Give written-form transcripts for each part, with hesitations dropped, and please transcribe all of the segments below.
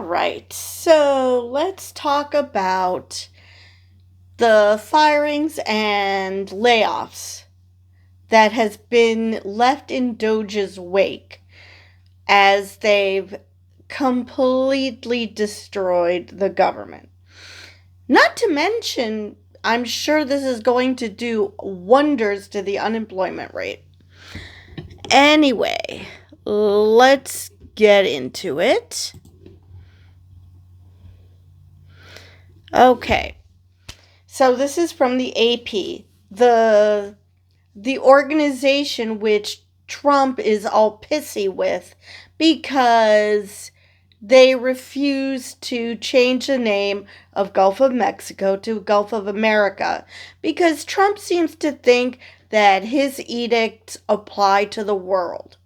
right, so let's talk about the firings and layoffs that has been left in Doge's wake as they've completely destroyed the government. Not to mention, I'm sure this is going to do wonders to the unemployment rate. Anyway, let's get into it. Okay. So this is from the AP, the organization which Trump is all pissy with because they refuse to change the name of Gulf of Mexico to Gulf of America because Trump seems to think that his edicts apply to the world.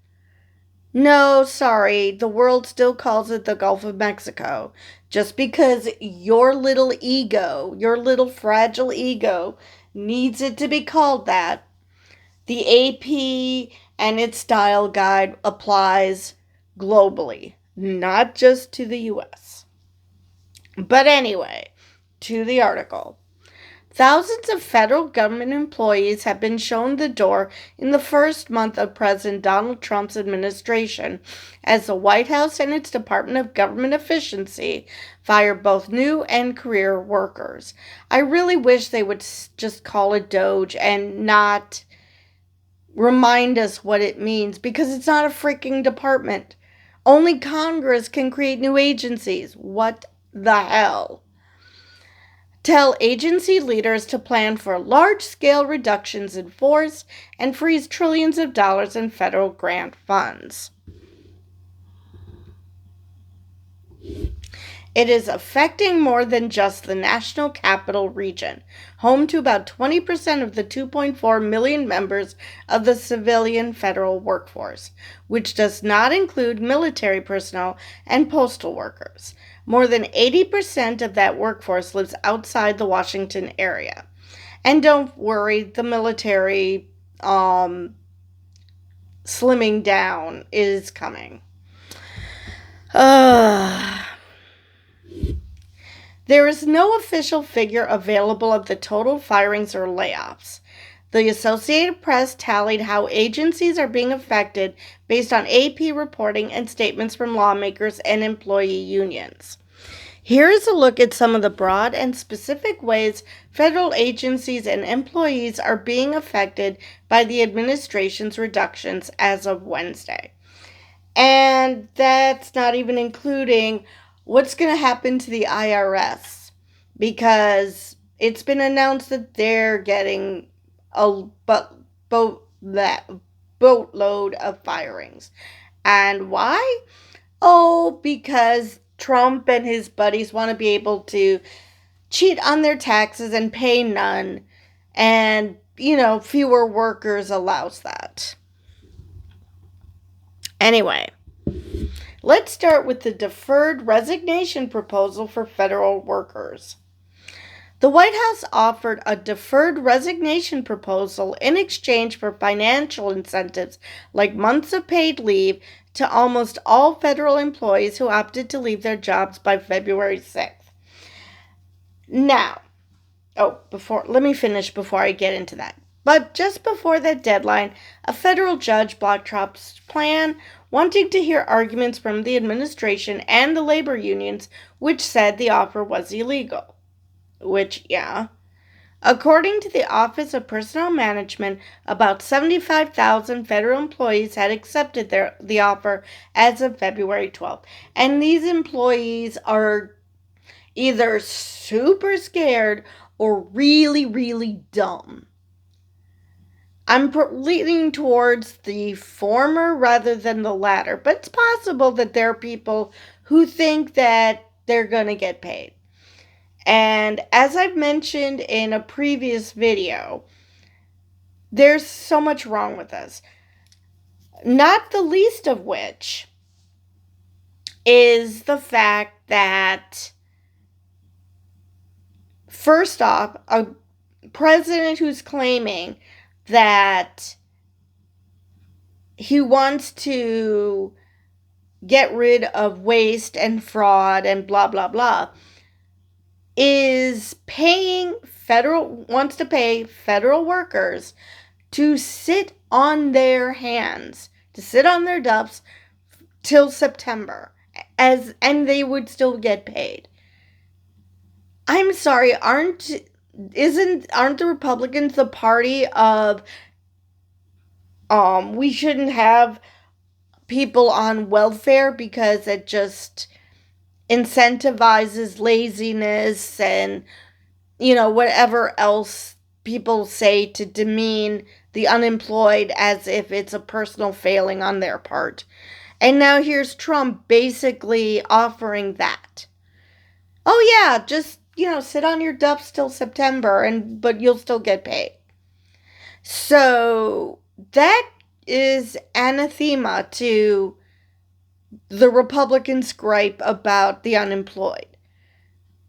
No, sorry, the world still calls it the Gulf of Mexico. Just because your little ego, your little fragile ego, needs it to be called that, the AP and its style guide applies globally, not just to the US. But anyway, to the article. Thousands of federal government employees have been shown the door in the first month of President Donald Trump's administration as the White House and its Department of Government Efficiency fire both new and career workers. I really wish they would just call it DOGE and not remind us what it means because it's not a freaking department. Only Congress can create new agencies. What the hell? Tell agency leaders to plan for large-scale reductions in force and freeze trillions of dollars in federal grant funds. It is affecting more than just the National Capital Region, home to about 20% of the 2.4 million members of the civilian federal workforce, which does not include military personnel and postal workers. More than 80% of that workforce lives outside the Washington area. And don't worry, the military slimming down is coming. There is no official figure available of the total firings or layoffs. The Associated Press tallied how agencies are being affected based on AP reporting and statements from lawmakers and employee unions. Here is a look at some of the broad and specific ways federal agencies and employees are being affected by the administration's reductions as of Wednesday. And that's not even including what's going to happen to the IRS, because it's been announced that they're getting a boatload of firings. And why? Oh, because Trump and his buddies want to be able to cheat on their taxes and pay none. And, fewer workers allows that. Anyway, let's start with the deferred resignation proposal for federal workers. The White House offered a deferred resignation proposal in exchange for financial incentives like months of paid leave to almost all federal employees who opted to leave their jobs by February 6th. Now, let me finish before I get into that. But just before that deadline, a federal judge blocked Trump's plan, wanting to hear arguments from the administration and the labor unions, which said the offer was illegal. Which, yeah. According to the Office of Personnel Management, about 75,000 federal employees had accepted the offer as of February 12th. And these employees are either super scared or really, really dumb. I'm leaning towards the former rather than the latter, but it's possible that there are people who think that they're going to get paid. And as I've mentioned in a previous video, there's so much wrong with us. Not the least of which is the fact that, first off, a president who's claiming that he wants to get rid of waste and fraud and blah, blah, blah, wants to pay federal workers to sit on their hands, to sit on their duffs till September, and they would still get paid. I'm sorry, aren't the Republicans the party of we shouldn't have people on welfare because it just incentivizes laziness and, whatever else people say to demean the unemployed as if it's a personal failing on their part. And now here's Trump basically offering that. Oh yeah, just, sit on your duffs till September but you'll still get paid. So that is anathema to the Republicans' gripe about the unemployed.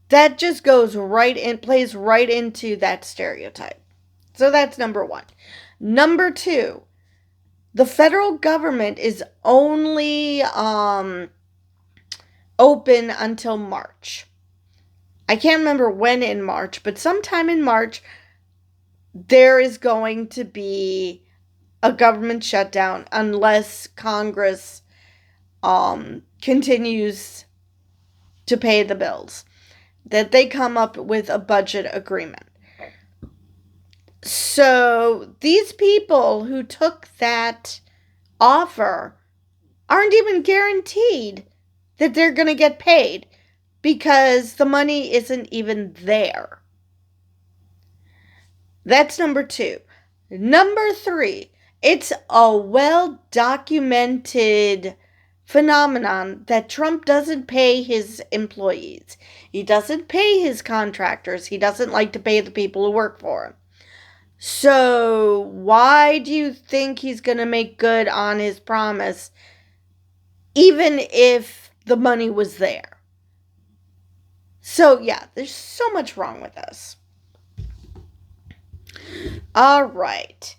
That just plays right into that stereotype. So that's number one. Number two, the federal government is only open until March. I can't remember when in March, but sometime in March, there is going to be a government shutdown unless Congress continues to pay the bills, that they come up with a budget agreement. So these people who took that offer aren't even guaranteed that they're going to get paid because the money isn't even there. That's number two. Number three, it's a well-documented phenomenon that Trump doesn't pay his employees. He doesn't pay his contractors. He doesn't like to pay the people who work for him. So why do you think he's going to make good on his promise, even if the money was there? So yeah, there's so much wrong with us. All right.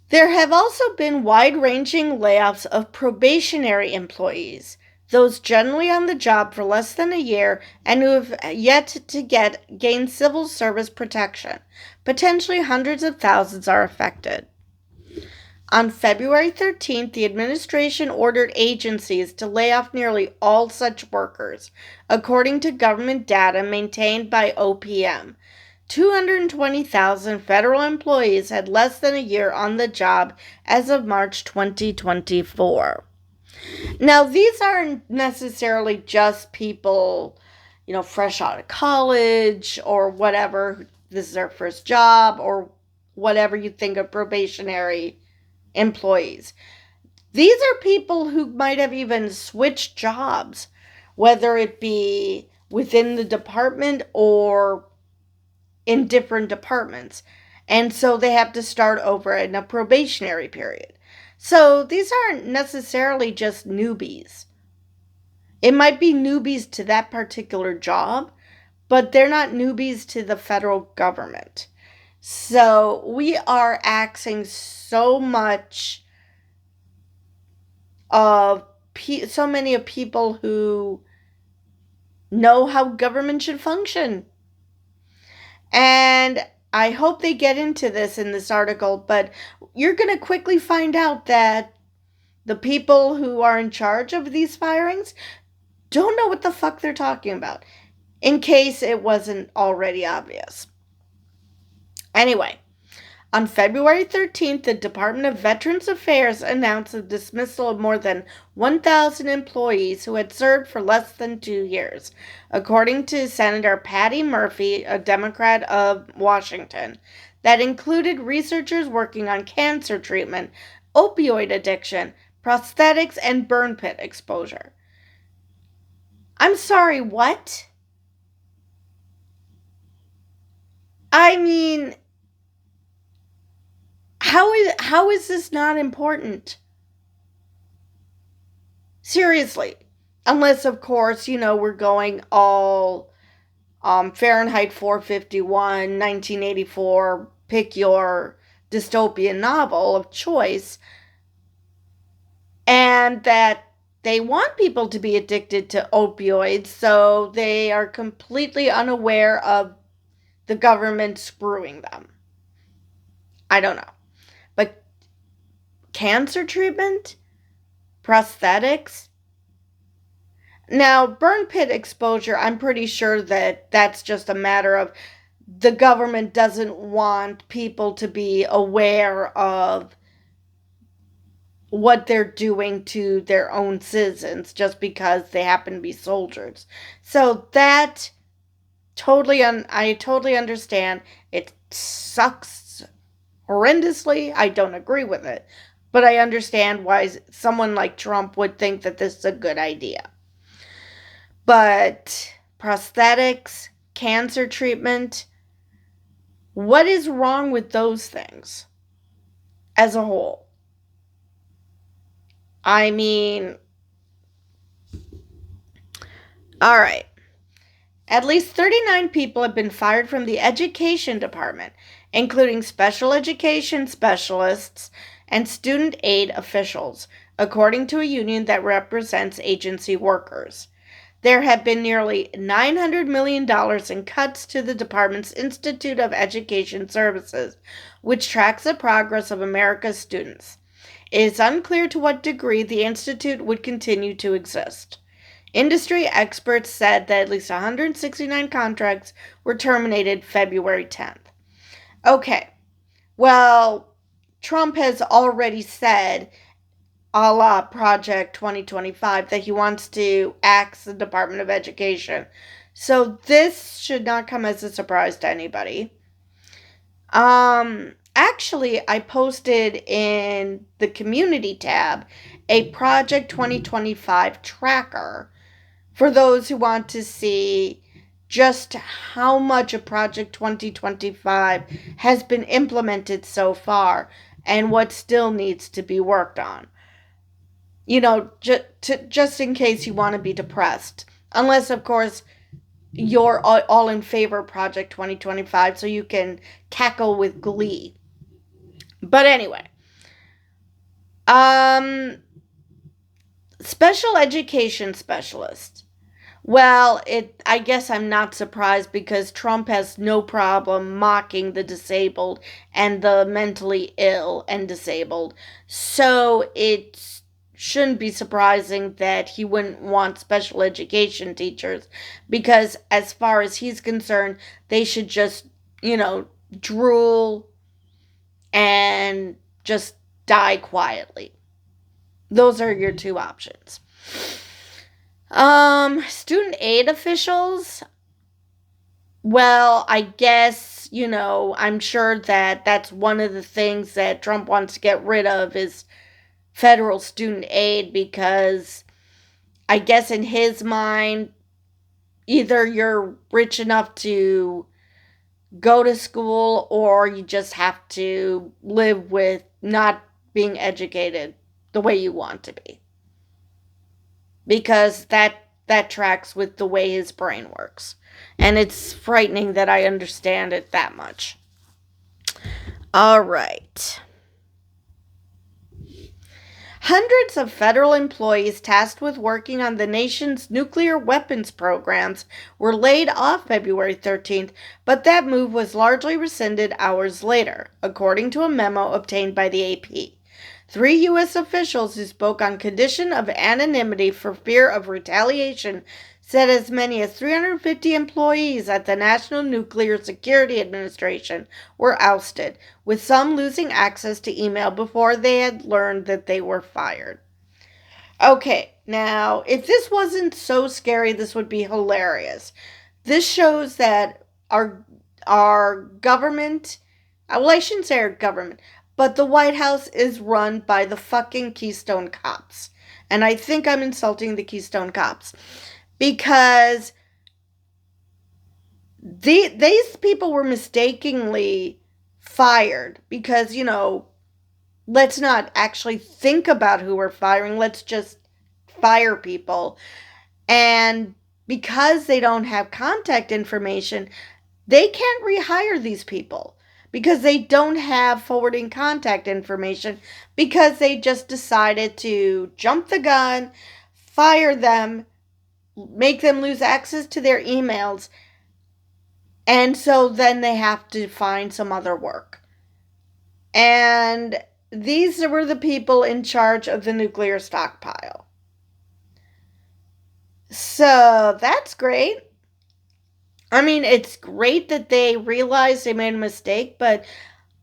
There have also been wide-ranging layoffs of probationary employees, those generally on the job for less than a year and who have yet to gain civil service protection. Potentially hundreds of thousands are affected. On February 13th, the administration ordered agencies to lay off nearly all such workers, according to government data maintained by OPM. 220,000 federal employees had less than a year on the job as of March 2024. Now, these aren't necessarily just people, fresh out of college or whatever. This is their first job or whatever you think of probationary employees. These are people who might have even switched jobs, whether it be within the department or in different departments. And so they have to start over in a probationary period. So these aren't necessarily just newbies. It might be newbies to that particular job, but they're not newbies to the federal government. So we are axing so much of so many of people who know how government should function. And I hope they get into this in this article, but you're going to quickly find out that the people who are in charge of these firings don't know what the fuck they're talking about, in case it wasn't already obvious. Anyway, on February 13th, the Department of Veterans Affairs announced the dismissal of more than 1,000 employees who had served for less than 2 years, according to Senator Patty Murphy, a Democrat of Washington. That included researchers working on cancer treatment, opioid addiction, prosthetics, and burn pit exposure. I'm sorry, what? I mean, how is this not important? Seriously. Unless, of course, we're going all Fahrenheit 451, 1984, pick your dystopian novel of choice. And that they want people to be addicted to opioids, so they are completely unaware of the government screwing them. I don't know. But cancer treatment? Prosthetics? Now, burn pit exposure, I'm pretty sure that that's just a matter of the government doesn't want people to be aware of what they're doing to their own citizens just because they happen to be soldiers. So that I totally understand. It sucks horrendously. I don't agree with it. But I understand why someone like Trump would think that this is a good idea. But prosthetics, cancer treatment, what is wrong with those things as a whole? I mean, all right. At least 39 people have been fired from the education department, including special education specialists and student aid officials, according to a union that represents agency workers. There have been nearly $900 million in cuts to the department's Institute of Education Services, which tracks the progress of America's students. It is unclear to what degree the institute would continue to exist. Industry experts said that at least 169 contracts were terminated February 10th. Okay, well, Trump has already said, a la Project 2025, that he wants to axe the Department of Education. So this should not come as a surprise to anybody. Actually, I posted in the community tab a Project 2025 tracker for those who want to see just how much of Project 2025 has been implemented so far and what still needs to be worked on. You know, just in case you want to be depressed. Unless, of course, you're all in favor of Project 2025, so you can cackle with glee. But anyway, special education specialist. Well, I guess I'm not surprised because Trump has no problem mocking the disabled and the mentally ill and disabled. So it shouldn't be surprising that he wouldn't want special education teachers because as far as he's concerned, they should just, drool and just die quietly. Those are your two options. Student aid officials, well, I guess, I'm sure that that's one of the things that Trump wants to get rid of is federal student aid because I guess in his mind, either you're rich enough to go to school or you just have to live with not being educated the way you want to be. Because that tracks with the way his brain works. And it's frightening that I understand it that much. All right. Hundreds of federal employees tasked with working on the nation's nuclear weapons programs were laid off February 13th, but that move was largely rescinded hours later, according to a memo obtained by the AP. 3 U.S. officials who spoke on condition of anonymity for fear of retaliation said as many as 350 employees at the National Nuclear Security Administration were ousted, with some losing access to email before they had learned that they were fired. Okay, now, if this wasn't so scary, this would be hilarious. This shows that our government, well, I shouldn't say our government, but the White House is run by the fucking Keystone Cops. And I think I'm insulting the Keystone Cops. Because these people were mistakenly fired. Because, let's not actually think about who we're firing. Let's just fire people. And because they don't have contact information, they can't rehire these people. Because they don't have forwarding contact information. Because they just decided to jump the gun, fire them, make them lose access to their emails, and so then they have to find some other work. And these were the people in charge of the nuclear stockpile. So that's great. I mean, it's great that they realized they made a mistake, but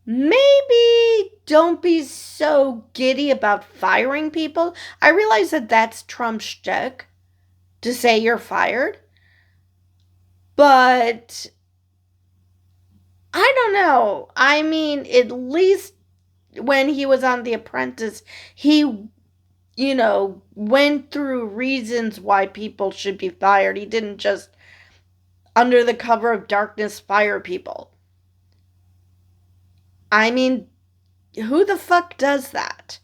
maybe don't be so giddy about firing people. I realize that that's Trump's shtick, to say you're fired. But I don't know. I mean, at least when he was on The Apprentice, he, went through reasons why people should be fired. He didn't just, under the cover of darkness, fire people. I mean, who the fuck does that?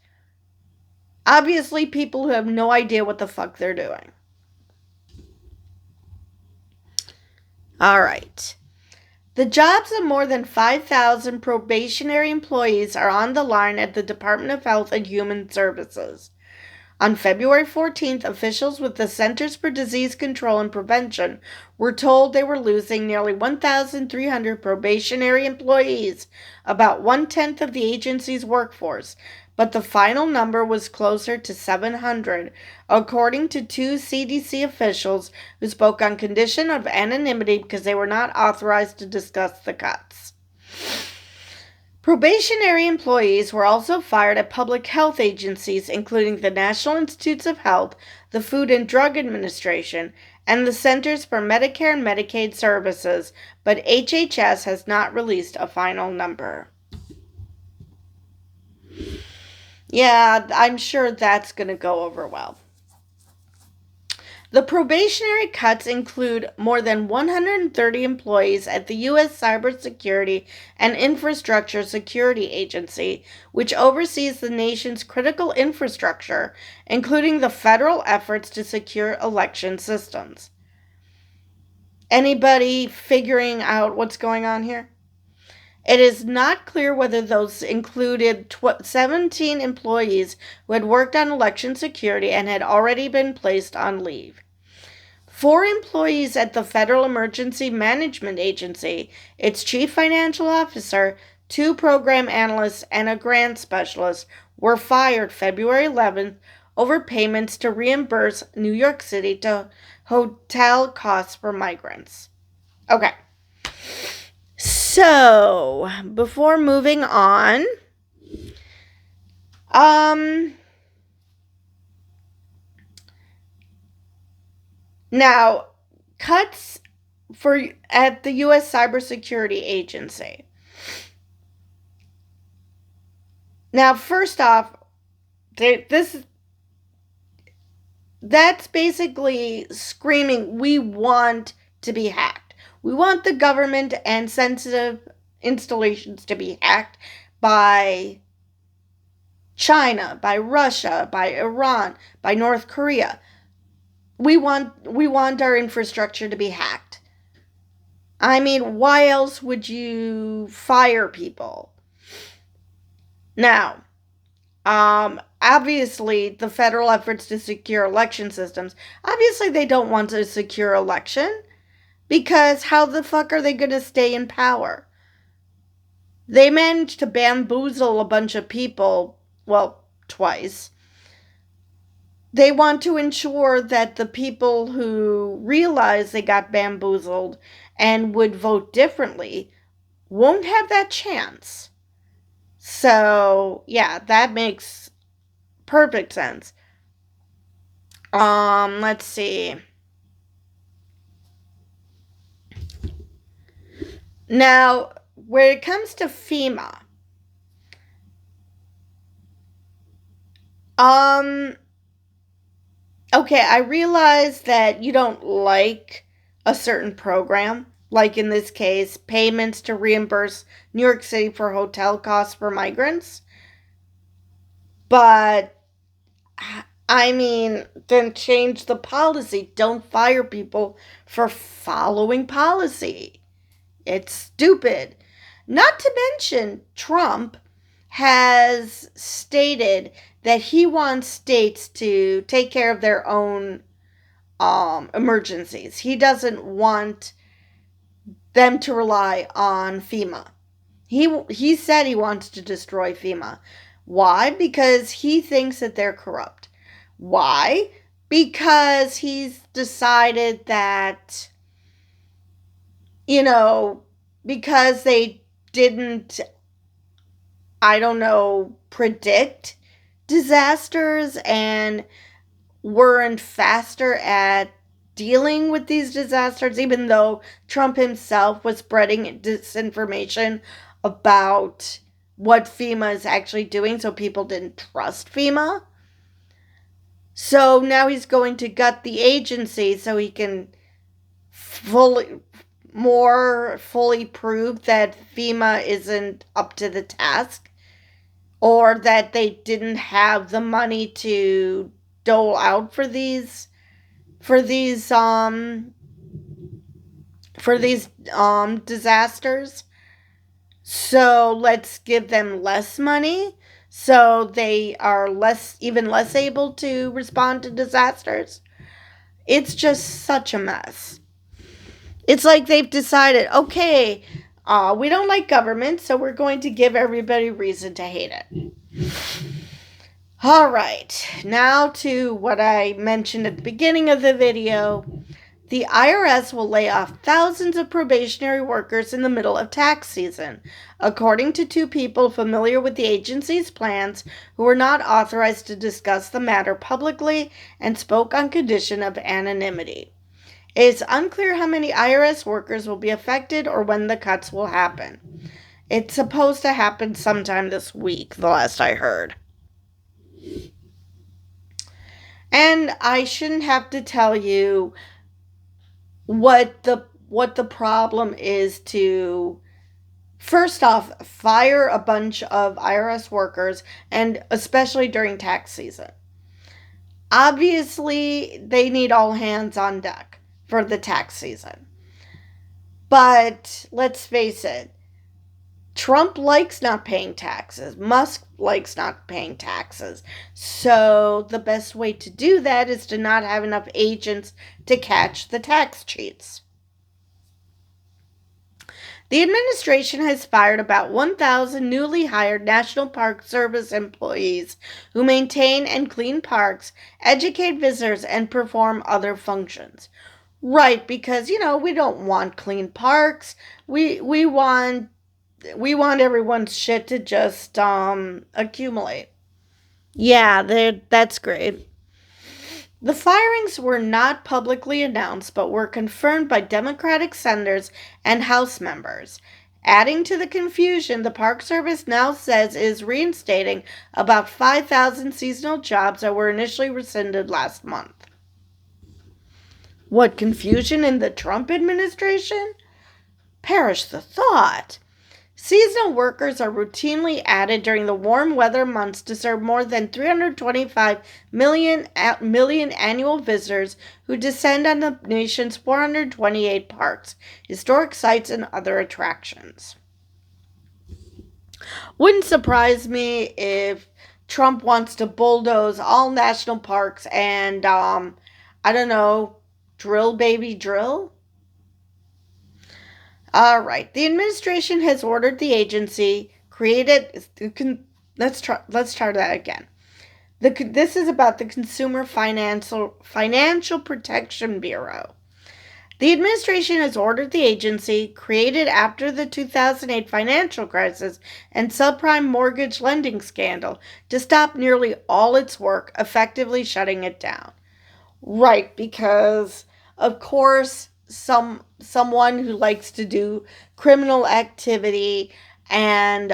Obviously, people who have no idea what the fuck they're doing. All right. The jobs of more than 5,000 probationary employees are on the line at the Department of Health and Human Services. On February 14th, officials with the Centers for Disease Control and Prevention were told they were losing nearly 1,300 probationary employees, about 1/10 of the agency's workforce, but the final number was closer to 700, according to two CDC officials who spoke on condition of anonymity because they were not authorized to discuss the cuts. Probationary employees were also fired at public health agencies, including the National Institutes of Health, the Food and Drug Administration, and the Centers for Medicare and Medicaid Services, but HHS has not released a final number. Yeah, I'm sure that's going to go over well. The probationary cuts include more than 130 employees at the U.S. Cybersecurity and Infrastructure Security Agency, which oversees the nation's critical infrastructure, including the federal efforts to secure election systems. Anybody figuring out what's going on here? It is not clear whether those included 17 employees who had worked on election security and had already been placed on leave. 4 employees at the Federal Emergency Management Agency, its chief financial officer, 2 program analysts, and a grant specialist were fired February 11th over payments to reimburse New York City to hotel costs for migrants. Okay. So, before moving on, now, cuts at the U.S. Cybersecurity Agency. Now, first off, that's basically screaming, we want to be hacked. We want the government and sensitive installations to be hacked by China, by Russia, by Iran, by North Korea. We want our infrastructure to be hacked. I mean, why else would you fire people? Now, obviously, the federal efforts to secure election systems, obviously they don't want a secure election, because how the fuck are they going to stay in power? They managed to bamboozle a bunch of people, well, twice. They want to ensure that the people who realize they got bamboozled and would vote differently won't have that chance. So, yeah, that makes perfect sense. Let's see. Now, when it comes to FEMA, okay, I realize that you don't like a certain program, like in this case, payments to reimburse New York City for hotel costs for migrants. But, I mean, then change the policy. Don't fire people for following policy. It's stupid. Not to mention, Trump has stated that he wants states to take care of their own emergencies. He doesn't want them to rely on FEMA. He said he wants to destroy FEMA. Why? Because he thinks that they're corrupt. Why? Because he's decided that, because they didn't, I don't know, predict disasters and weren't faster at dealing with these disasters, even though Trump himself was spreading disinformation about what FEMA is actually doing, so people didn't trust FEMA. So now he's going to gut the agency so he can more fully prove that FEMA isn't up to the task, or that they didn't have the money to dole out for these disasters. So let's give them less money so they are even less able to respond to disasters. It's just such a mess. It's like they've decided, okay, we don't like government, so we're going to give everybody reason to hate it. All right, now to what I mentioned at the beginning of the video. The IRS will lay off thousands of probationary workers in the middle of tax season, according to two people familiar with the agency's plans who were not authorized to discuss the matter publicly and spoke on condition of anonymity. It is unclear how many IRS workers will be affected or when the cuts will happen. It's supposed to happen sometime this week, the last I heard. And I shouldn't have to tell you what the problem is to, first off, fire a bunch of IRS workers, and especially during tax season. Obviously, they need all hands on deck for the tax season. But let's face it, Trump likes not paying taxes. Musk likes not paying taxes. So the best way to do that is to not have enough agents to catch the tax cheats. The administration has fired about 1,000 newly hired National Park Service employees who maintain and clean parks, educate visitors, and perform other functions. Right, because, we don't want clean parks. We want everyone's shit to just accumulate. Yeah, that's great. The firings were not publicly announced, but were confirmed by Democratic senators and House members. Adding to the confusion, the Park Service now says it is reinstating about 5,000 seasonal jobs that were initially rescinded last month. What confusion in the Trump administration? Perish the thought. Seasonal workers are routinely added during the warm weather months to serve more than 325 million annual visitors who descend on the nation's 428 parks, historic sites, and other attractions. Wouldn't surprise me if Trump wants to bulldoze all national parks and, I don't know, drill baby drill? All right. The administration has ordered the agency created. Let's try that again. This is about the Consumer Financial Protection Bureau. The administration has ordered the agency, created after the 2008 financial crisis and subprime mortgage lending scandal, to stop nearly all its work, effectively shutting it down. Right, because, of course, someone who likes to do criminal activity and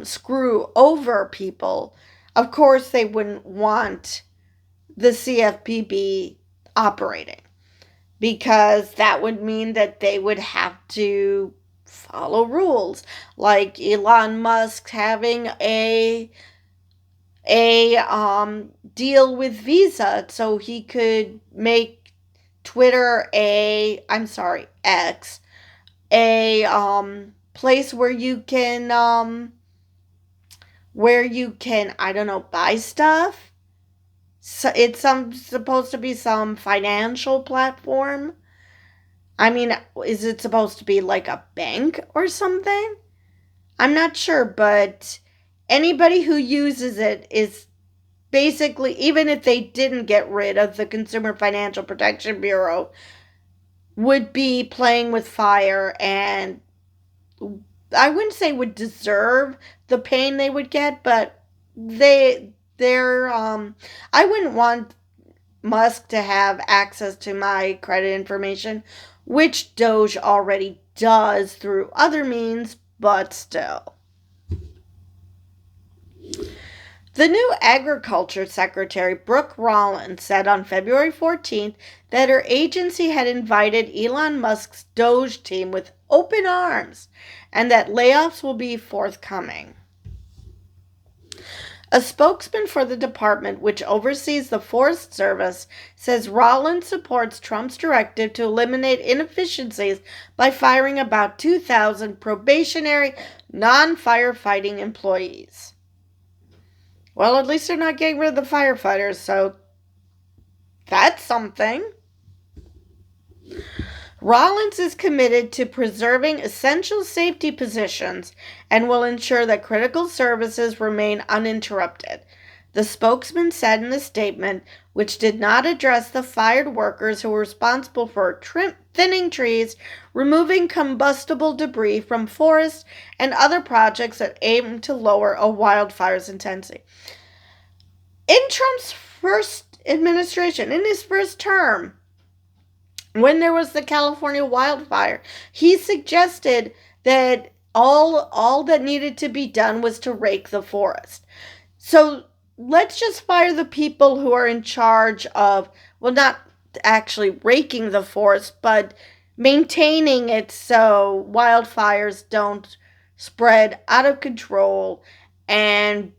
screw over people, of course they wouldn't want the CFPB operating, because that would mean that they would have to follow rules, like Elon Musk having a deal with Visa so he could make Twitter X, a place where you can where you can, I don't know, buy stuff. So it's supposed to be some financial platform. I mean, is it supposed to be like a bank or something? I'm not sure, but anybody who uses it is basically, even if they didn't get rid of the Consumer Financial Protection Bureau, would be playing with fire, and I wouldn't say would deserve the pain they would get, but they're I wouldn't want Musk to have access to my credit information, which Doge already does through other means, but still. The new Agriculture Secretary, Brooke Rollins, said on February 14th that her agency had invited Elon Musk's Doge team with open arms and that layoffs will be forthcoming. A spokesman for the department, which oversees the Forest Service, says Rollins supports Trump's directive to eliminate inefficiencies by firing about 2,000 probationary, non-firefighting employees. Well, at least they're not getting rid of the firefighters, so that's something. Rollins is committed to preserving essential safety positions and will ensure that critical services remain uninterrupted, the spokesman said in a statement, which did not address the fired workers who were responsible for thinning trees, removing combustible debris from forests, and other projects that aim to lower a wildfire's intensity. In Trump's first administration, in his first term, when there was the California wildfire, he suggested that all that needed to be done was to rake the forest. So let's just fire the people who are in charge of, well, not actually raking the forest, but maintaining it so wildfires don't spread out of control and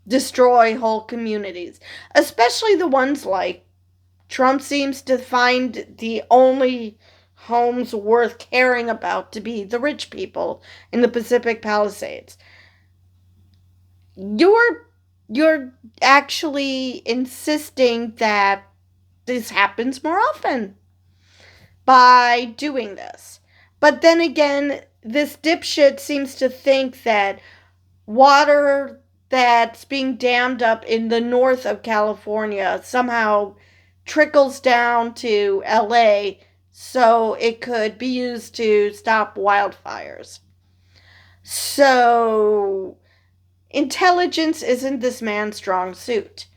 destroy whole communities, especially the ones like Trump seems to find the only homes worth caring about to be the rich people in the Pacific Palisades. You're actually insisting that this happens more often by doing this. But then again, this dipshit seems to think that water that's being dammed up in the north of California somehow trickles down to LA so it could be used to stop wildfires. So, intelligence isn't this man's strong suit.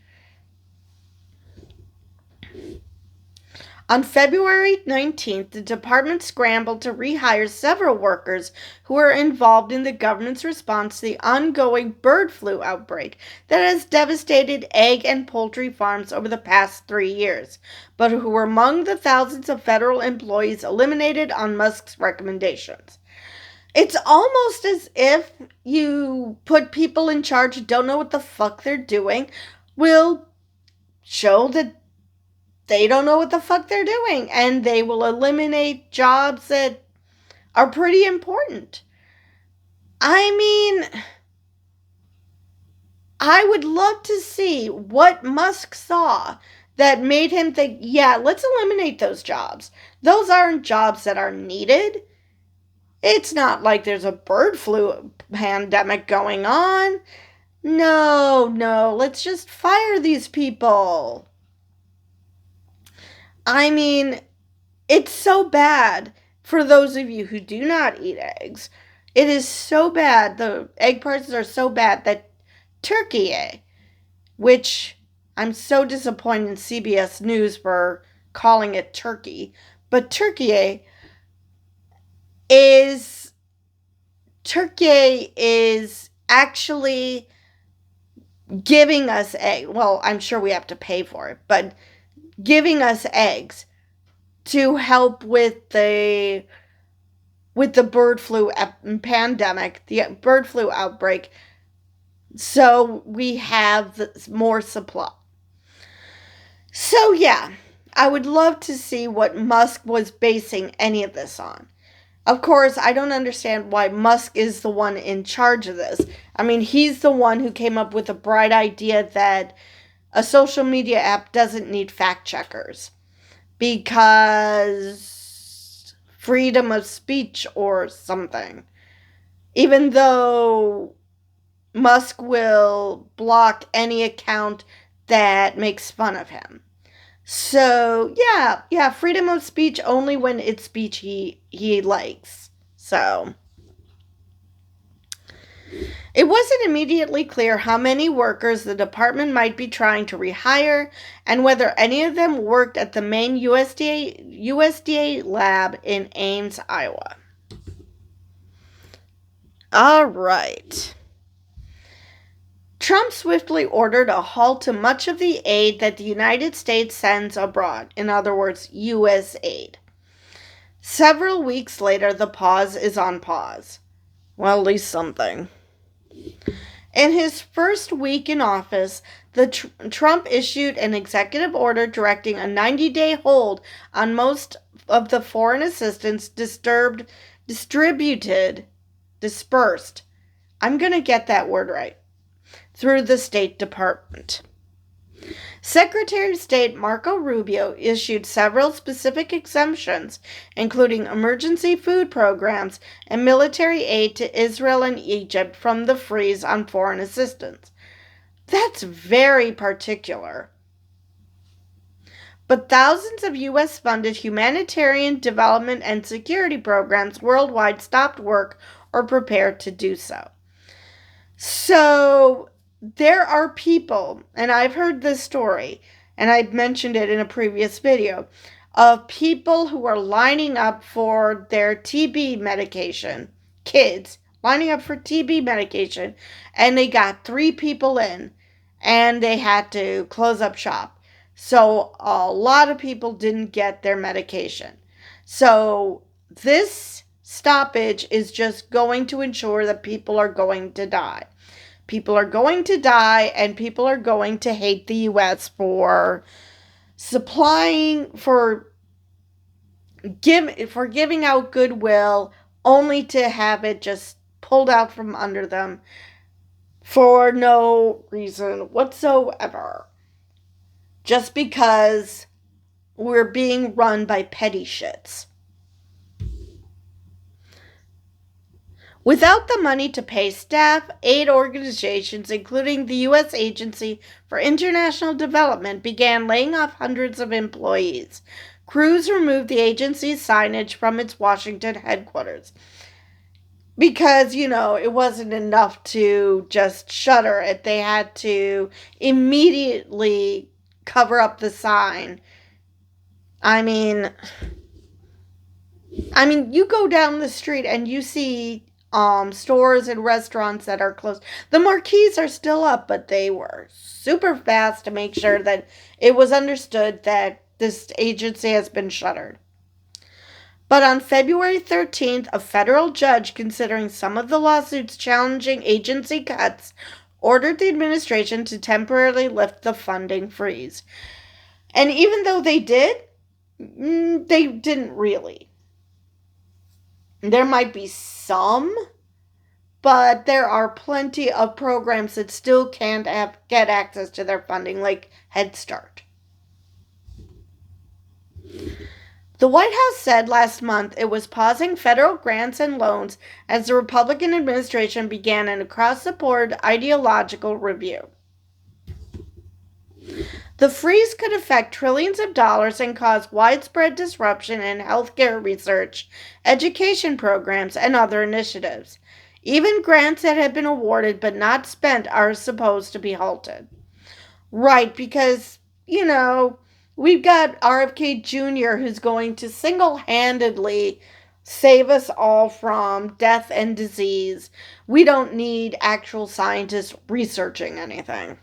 On February 19th, the department scrambled to rehire several workers who were involved in the government's response to the ongoing bird flu outbreak that has devastated egg and poultry farms over the past 3 years, but who were among the thousands of federal employees eliminated on Musk's recommendations. It's almost as if you put people in charge who don't know what the fuck they're doing will show that they don't know what the fuck they're doing, and they will eliminate jobs that are pretty important. I mean, I would love to see what Musk saw that made him think, yeah, let's eliminate those jobs. Those aren't jobs that are needed. It's not like there's a bird flu pandemic going on. No, let's just fire these people. I mean, it's so bad for those of you who do not eat eggs. It is so bad. The egg prices are so bad that Turkey, which I'm so disappointed in CBS News for calling it Turkey, but Turkey is actually giving us eggs. Well, I'm sure we have to pay for it, but giving us eggs to help with the bird flu pandemic, the bird flu outbreak, so we have more supply. So yeah, I would love to see what Musk was basing any of this on. Of course, I don't understand why Musk is the one in charge of this. I mean, he's the one who came up with the bright idea that a social media app doesn't need fact checkers because freedom of speech or something. Even though Musk will block any account that makes fun of him. So, yeah, freedom of speech only when it's speech he likes. So, it wasn't immediately clear how many workers the department might be trying to rehire and whether any of them worked at the main USDA lab in Ames, Iowa. All right. Trump swiftly ordered a halt to much of the aid that the United States sends abroad, in other words, U.S. aid. Several weeks later, the pause is on pause. Well, at least something. In his first week in office, Trump issued an executive order directing a 90-day hold on most of the foreign assistance dispersed. I'm going to get that word right. Through the State Department. Secretary of State Marco Rubio issued several specific exemptions, including emergency food programs and military aid to Israel and Egypt from the freeze on foreign assistance. That's very particular. But thousands of U.S.-funded humanitarian development and security programs worldwide stopped work or prepared to do so. So, there are people, and I've heard this story, and I've mentioned it in a previous video, of people who are lining up for their TB medication, kids lining up for TB medication, and they got 3 people in, and they had to close up shop. So a lot of people didn't get their medication. So this stoppage is just going to ensure that people are going to die. People are going to die, and people are going to hate the U.S. for giving out goodwill only to have it just pulled out from under them for no reason whatsoever. Just because we're being run by petty shits. Without the money to pay staff, aid organizations, including the U.S. Agency for International Development, began laying off hundreds of employees. Crews removed the agency's signage from its Washington headquarters. Because, it wasn't enough to just shutter it. They had to immediately cover up the sign. I mean, you go down the street and you see stores and restaurants that are closed. The marquees are still up, but they were super fast to make sure that it was understood that this agency has been shuttered. But on February 13th, a federal judge considering some of the lawsuits challenging agency cuts ordered the administration to temporarily lift the funding freeze. And even though they did, they didn't really. There might be some, but there are plenty of programs that still can't get access to their funding, like Head Start. The White House said last month it was pausing federal grants and loans as the Republican administration began an across-the-board ideological review. The freeze could affect trillions of dollars and cause widespread disruption in healthcare research, education programs, and other initiatives. Even grants that have been awarded but not spent are supposed to be halted. Right, because, we've got RFK Jr. who's going to single-handedly save us all from death and disease. We don't need actual scientists researching anything.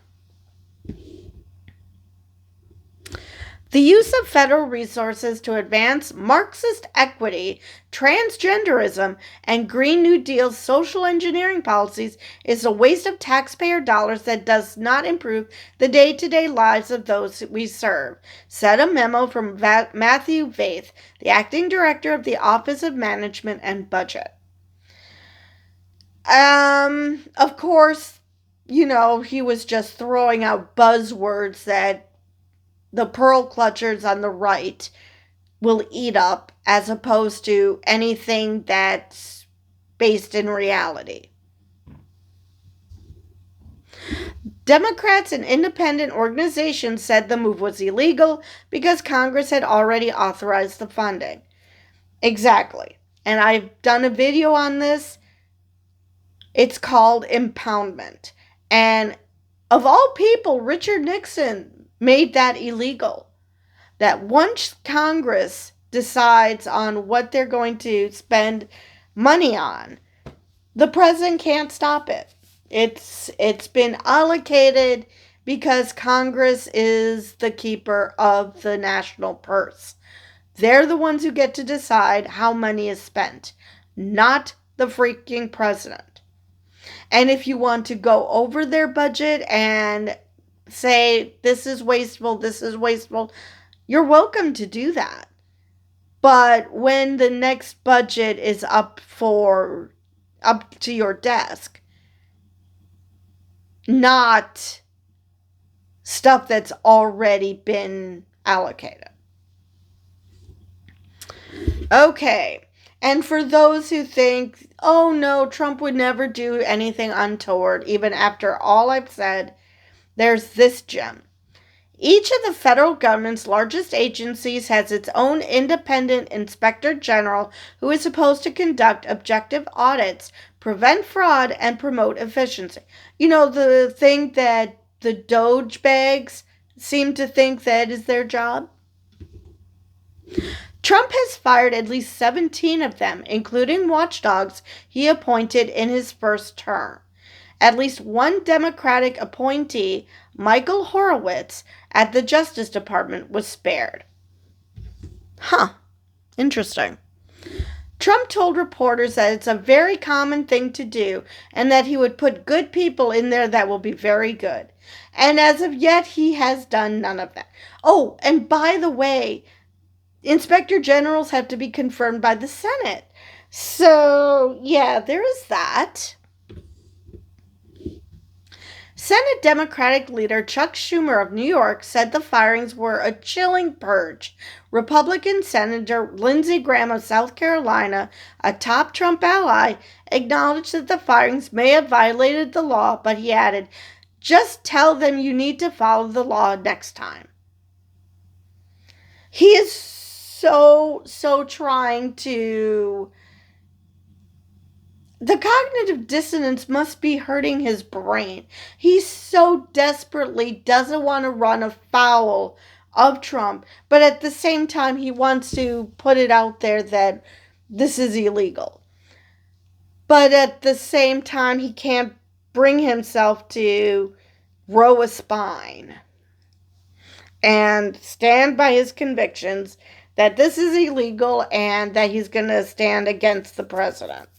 The use of federal resources to advance Marxist equity, transgenderism, and Green New Deal social engineering policies is a waste of taxpayer dollars that does not improve the day-to-day lives of those we serve, said a memo from Matthew Vaith, the acting director of the Office of Management and Budget. Of course, he was just throwing out buzzwords that the pearl clutchers on the right will eat up, as opposed to anything that's based in reality. Democrats and independent organizations said the move was illegal because Congress had already authorized the funding. Exactly. And I've done a video on this. It's called impoundment. And of all people, Richard Nixon made that illegal. That once Congress decides on what they're going to spend money on, the president can't stop it. It's been allocated because Congress is the keeper of the national purse. They're the ones who get to decide how money is spent, not the freaking president. And if you want to go over their budget and say, this is wasteful, you're welcome to do that. But when the next budget is up to your desk, not stuff that's already been allocated. Okay. And for those who think, oh no, Trump would never do anything untoward, even after all I've said, there's this gem. Each of the federal government's largest agencies has its own independent inspector general who is supposed to conduct objective audits, prevent fraud, and promote efficiency. The thing that the DOGE bags seem to think that is their job? Trump has fired at least 17 of them, including watchdogs he appointed in his first term. At least one Democratic appointee, Michael Horowitz, at the Justice Department was spared. Interesting. Trump told reporters that it's a very common thing to do and that he would put good people in there that will be very good. And as of yet, he has done none of that. Oh, and by the way, inspector generals have to be confirmed by the Senate. So, yeah, there is that. Senate Democratic leader Chuck Schumer of New York said the firings were a chilling purge. Republican Senator Lindsey Graham of South Carolina, a top Trump ally, acknowledged that the firings may have violated the law, but he added, "Just tell them you need to follow the law next time." He is so trying to... The cognitive dissonance must be hurting his brain. He so desperately doesn't want to run afoul of Trump, but at the same time he wants to put it out there that this is illegal. But at the same time he can't bring himself to grow a spine and stand by his convictions that this is illegal and that he's going to stand against the president.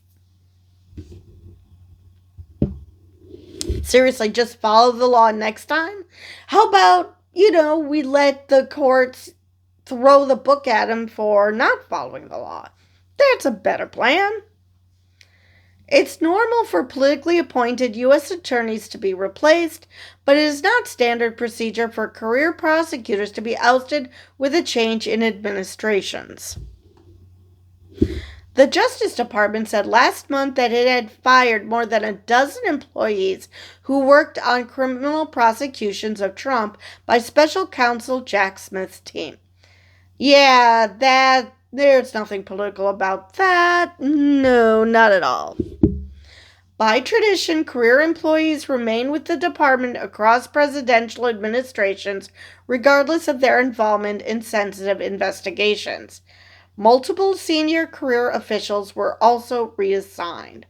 Seriously, just follow the law next time? How about, we let the courts throw the book at him for not following the law? That's a better plan. It's normal for politically appointed U.S. attorneys to be replaced, but it is not standard procedure for career prosecutors to be ousted with a change in administrations. The Justice Department said last month that it had fired more than a dozen employees who worked on criminal prosecutions of Trump by special counsel Jack Smith's team. Yeah, there's nothing political about that. No, not at all. By tradition, career employees remain with the department across presidential administrations, regardless of their involvement in sensitive investigations. Multiple senior career officials were also reassigned.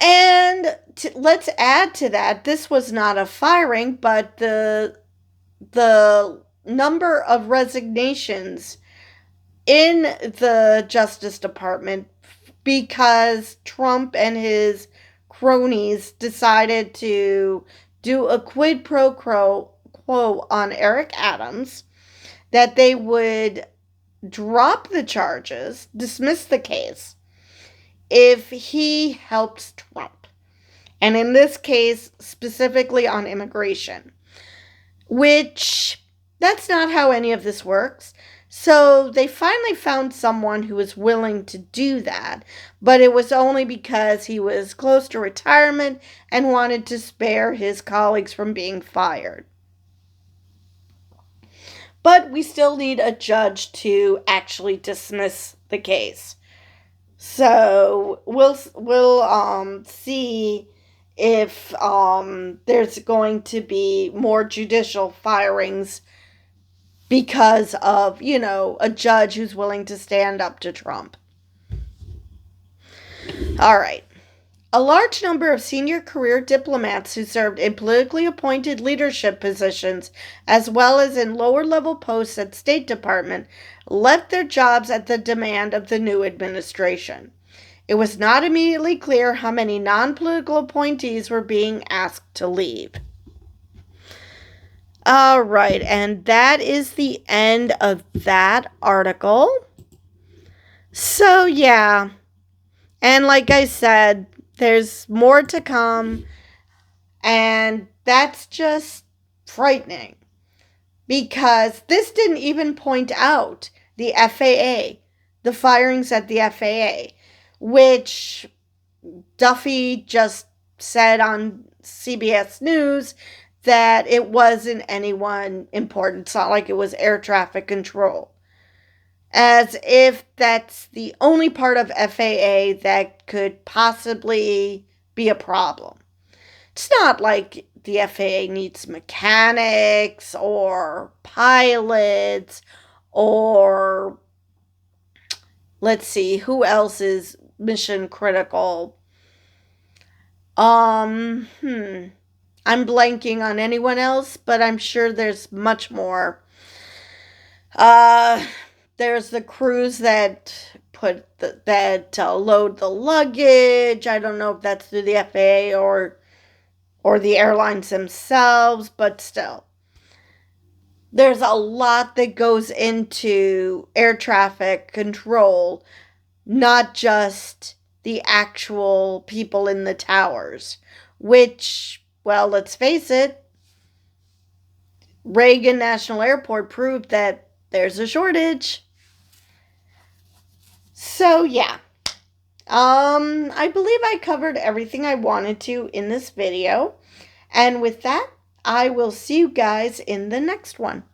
And let's add to that, this was not a firing, but the number of resignations in the Justice Department because Trump and his cronies decided to do a quid pro quo on Eric Adams, that they would drop the charges, dismiss the case, if he helps Trump. And in this case, specifically on immigration, which that's not how any of this works. So they finally found someone who was willing to do that, but it was only because he was close to retirement and wanted to spare his colleagues from being fired. But we still need a judge to actually dismiss the case. So we'll see if there's going to be more judicial firings because of, a judge who's willing to stand up to Trump. All right. A large number of senior career diplomats who served in politically appointed leadership positions, as well as in lower-level posts at State Department, left their jobs at the demand of the new administration. It was not immediately clear how many non-political appointees were being asked to leave. All right, and that is the end of that article. So, yeah. And like I said, there's more to come, and that's just frightening. Because this didn't even point out the FAA, the firings at the FAA, which Duffy just said on CBS News that it wasn't anyone important. It's not like it was air traffic control. As if that's the only part of FAA that could possibly be a problem. It's not like the FAA needs mechanics or pilots or, let's see, who else is mission critical? I'm blanking on anyone else, but I'm sure there's much more. There's the crews that load the luggage. I don't know if that's through the FAA or the airlines themselves, but still. There's a lot that goes into air traffic control, not just the actual people in the towers, which, well, let's face it, Reagan National Airport proved that there's a shortage. So, yeah. I believe I covered everything I wanted to in this video. And with that, I will see you guys in the next one.